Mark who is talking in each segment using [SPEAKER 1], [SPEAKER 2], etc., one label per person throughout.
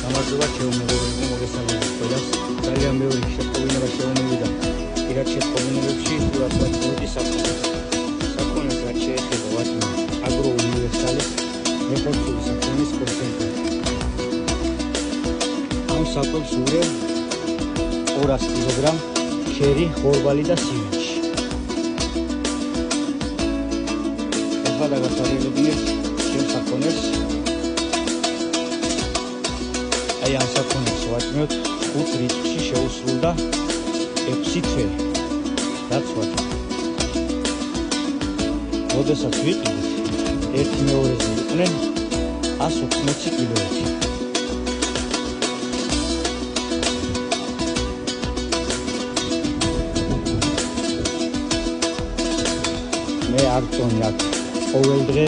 [SPEAKER 1] გამარჯობა ჩემოგორებო მოგესალმებით ყველას. ძალიან ბევრი შეწყვილება შეომოვიდა პირად შეწყვილებებში სურათმოწმეობის საქონელს რაც შეეხება ვატმა აგრო უნივერსალის რეფორციული საქონლის კონცენტრატი. ამ საკვებს ურევ 200 კილოგრამ შერი, ხორბალი და სიმინჯი. ახლა დაგასარიელებინეთ ჩემ საქონელს. აი ამ საქონელს ვაჭმევთ 5 რიცხვში შეუსრულდა 6 თვე. რაც ვაჭმევთ. როდესაც ვიყიდით, 1/2-ზე იყვნენ 180 კილოები. მე არ წონი აქ ყოველდღე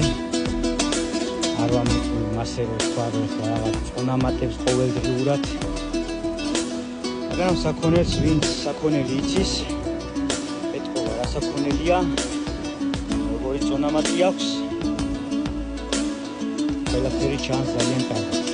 [SPEAKER 1] არ ვამეწვი მასერე თქვა რაღაც წონამატებს ყოველდღიურად. მაგრამ საქონელს ვინც საქონელი იცის ეთქვა რა საქონელია, როგორი წონამატი აქვს, ყველაფერი ჩანს ძალიან კარგად.